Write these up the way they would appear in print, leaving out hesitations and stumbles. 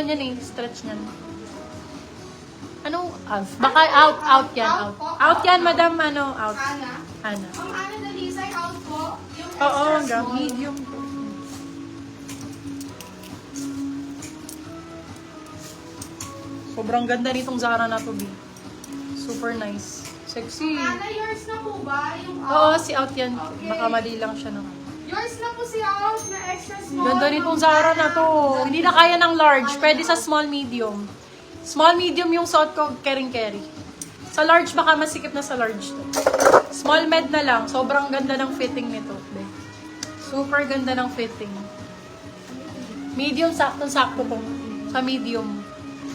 yan eh. Stretch niyan. Anong out? Baka out yan. Out yan, madam, out. Ana. Ana. Ang Ana na Lisa, out po. Yung Oo, extra hanggang small. medium po. Sobrang ganda nitong Zara na to, B. Super nice. Sexy. Ana, yours na po ba? Yung Oo, out? si out yan. Okay. Baka mali lang siya ng Yours na po si out na extra small. Ganda nitong Zara na to. Hindi na kaya ng large. Pwede sa small, medium. Small, medium yung suot ko, carry. Sa large, baka masikip na sa large to. Small med na lang. Sobrang ganda ng fitting nito. Be. Super ganda ng fitting. Medium, saktong-sakto po. Sa medium.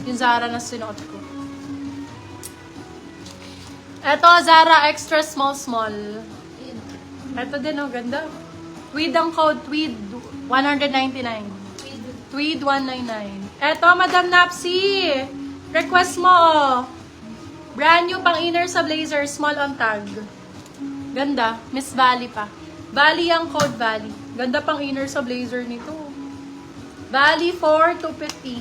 Yung Zara na sinuot ko. Eto, Zara extra small. Eto din, oh, ganda. Tweed ang code, Tweed 199. Tweed 199. Eto, Madam Napsi. Request mo. Brand new pang inner sa blazer, small on tag. Ganda, Miss Valley pa. Valley ang code, Valley. Ganda pang inner sa blazer nito. Valley for 250.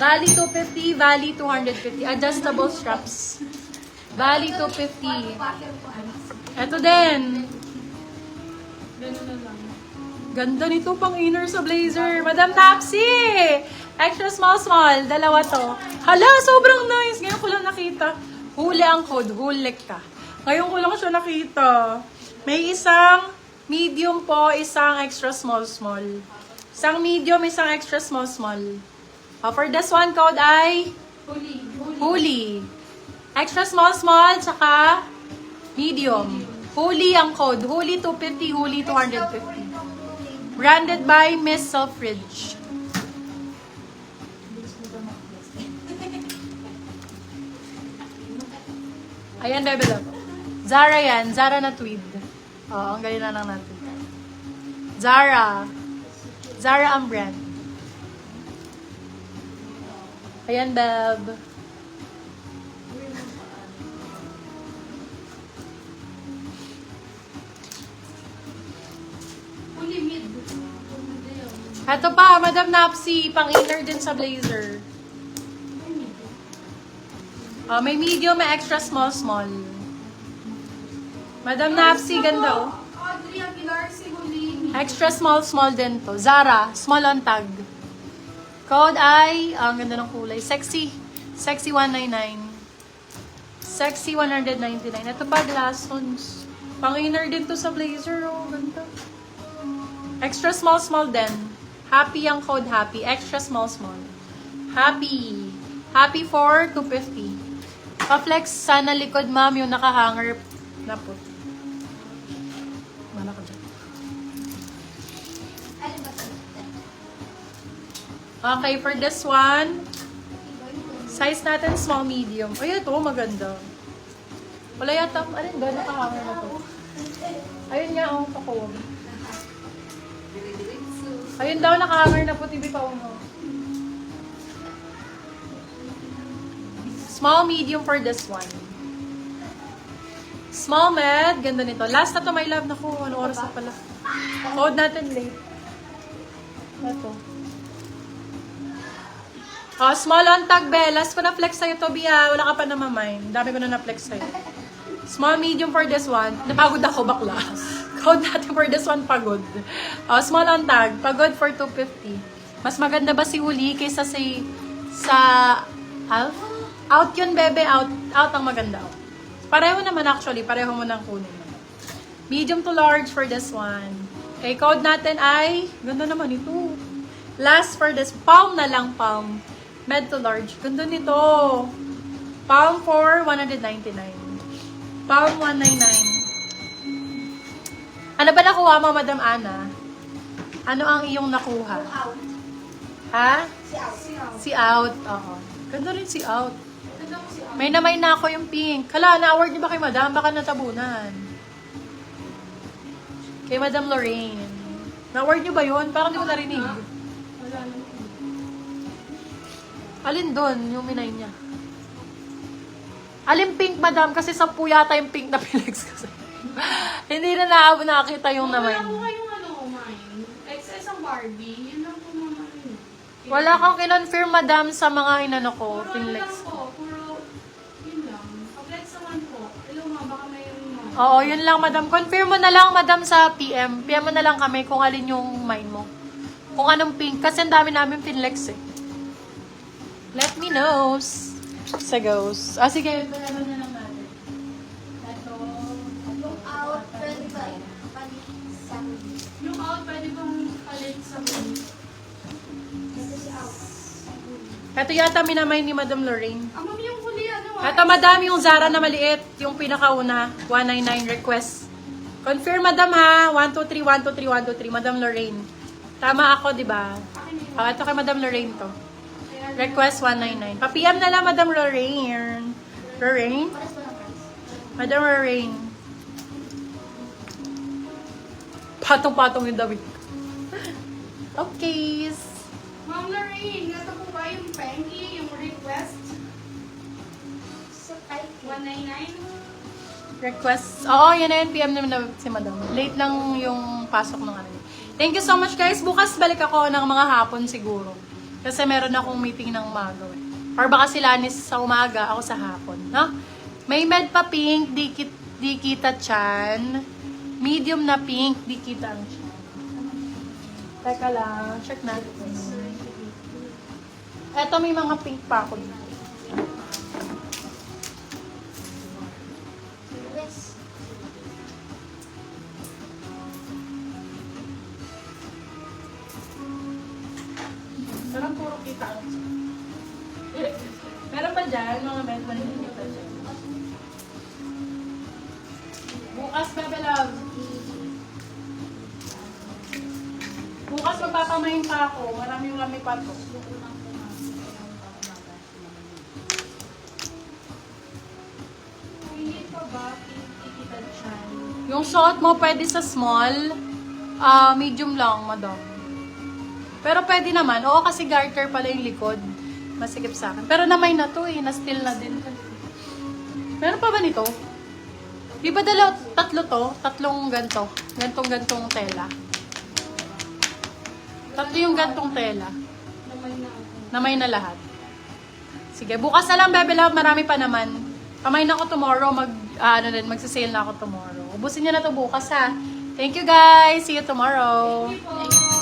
Valley 250, Valley 250. Adjustable straps. Valley 250. Eto din. Ganda nito pang inner sa blazer. Madam Tapsi! Extra small. Dalawa to. Hala, sobrang nice. Ngayon ko lang nakita. Huli ang code. Huli ka. Ngayon ko lang siya nakita. May isang medium po, isang extra small. Isang medium, isang extra small. For this one, code ay Huli. Extra small, tsaka medium. Huli ang code. Huli 250, Huli 250. Branded by Miss Selfridge. Ayan, bebe lang. Zara yan. Zara na tweed. Oo, ang galing na lang natin. Zara. Zara ang brand. Ayan, beb. Ito pa, Madam Napsi, pang inner din sa blazer. May medium, may extra small. Madam Napsi, ganda oh. Audrey Aguilar, si Huli. Extra small din to. Zara, small on tag. Code ay, ang ganda ng kulay. Sexy 199. Sexy 199. Ito pa, glassons. Pang inner din to sa blazer oh. Ganda. Extra small din. Happy ang code, happy. Extra small. Happy. Happy for 250. Pa-flex sana likod, ma'am, yung nakahanger na po. Mana ko dyan. Okay, for this one, size natin small, medium. Ay, ito, maganda. Wala yata, alin ba, nakahanger na to. Ayun nga, ang pakuwag. Ayun daw, nakahanger na puti pa uno. Small, medium for this one. Small med, ganda nito. Last na to, my love. Naku, ano oras na pala. Code natin late. Ito. Small on tag, be. Last ko na flex sa'yo, Toby, ha. Wala ka pa namamain. Dami ko na flex sa'yo. Small, medium for this one. Napagod ako, bakla. Code natin for this one, pagod. Small on tag, pagod for 250. Mas maganda ba si Huli kaysa sa Alf? Out yun, bebe. Out ang maganda. Pareho naman actually. Pareho mo nang kunin. Medium to large for this one. Okay, code natin ay, ganda naman ito. Last for this, palm na lang, palm. Med to large. Ganda nito. Palm for 199. Palm 199. Ano ba nakuha mo, Madam Ana? Ano ang iyong nakuha? Out. Ha? Si out. Oo. Ganda rin si out. Ganda ko si out. May namay na ako yung pink. Hala, na-award niyo ba kay Madam? Baka natabunan. Kay Madam Lorraine. Na-award niyo ba yun? Parang di ko narinig. Wala lang. Alin doon, yung minay niya? Alin pink, Madam? Kasi 10 yata yung pink na pilex kasi. Hindi na nakakita yung naman. Wala po kayong mine. XS ang Barbie. Yun lang po naman. Wala kang kinonfirm, madam, sa mga inano ko, Puro ano lang pinlex. po, puro, yun lang. Pag-flex naman po. Hello nga, baka mayroon na. Oo, yun lang, madam. Confirm mo na lang, madam, sa PM. PM mo na lang kami kung alin yung mine mo. Kung anong pink. Kasi ang dami namin pinlex eh. Let me know. Sa ghost. Ah, sige. Ano na lang natin. Ito. Yung out, pwede ba? Palit sa Yung out, pwede bang palit sa huli? Ito si out. Ito yata minamay ni Madam Lorraine. Ah, ma'am, yung huli, ano Ito, madam, yung Zara na maliit. Yung pinakauna. 199 request. Confirm, madam, ha. 123, 123, 123. Madam Lorraine. Tama ako, di ba? Akin yun. Ito kay Madam Lorraine to. Kaya, Request 199. Pa-PM na lang, Madam Lorraine. Lorraine? Pares mo ng price. Madam Lorraine. Patong-patong yung damit. Okay. Ma'am Lorraine, ito po ba yung pengi, yung request? Sa type 199? Request. Oo, yan na yun. PM naman na si Madam. Late lang yung pasok ng ano. Thank you so much, guys. Bukas balik ako ng mga hapon siguro. Kasi meron akong meeting ng umaga. Or baka si Lanis sa umaga, ako sa hapon. No? May med pa pink, di kita chan. Medium na pink, di kita ang chan. Teka lang, check natin. Eto, may mga pink pa ako dito. West. Parang puro kita ang chan. Meron pa dyan, mga med pa rin kita dyan. Bukas, Bebe Love. Bukas magpapamahin pa ako. Maraming rami pa to. Hindi pa ba kikita dyan? Yung suot mo pwede sa small, medium lang, madam. Pero pwede naman. Oo, kasi garter pala yung likod. Masikip sa akin. Pero namay na to eh. Na-still na din. Meron pa ba nito? Di ba tatlo to? Tatlong ganto. Gantong tela. Tatlo yung gantong tela. Naman na ako. Namay na lahat. Sige, bukas na lang, Bebe Love. Marami pa naman. Kamay na ako tomorrow. Magsasale na ako tomorrow. Ubusin niyo na to bukas, ha. Thank you, guys. See you tomorrow. Thank you po.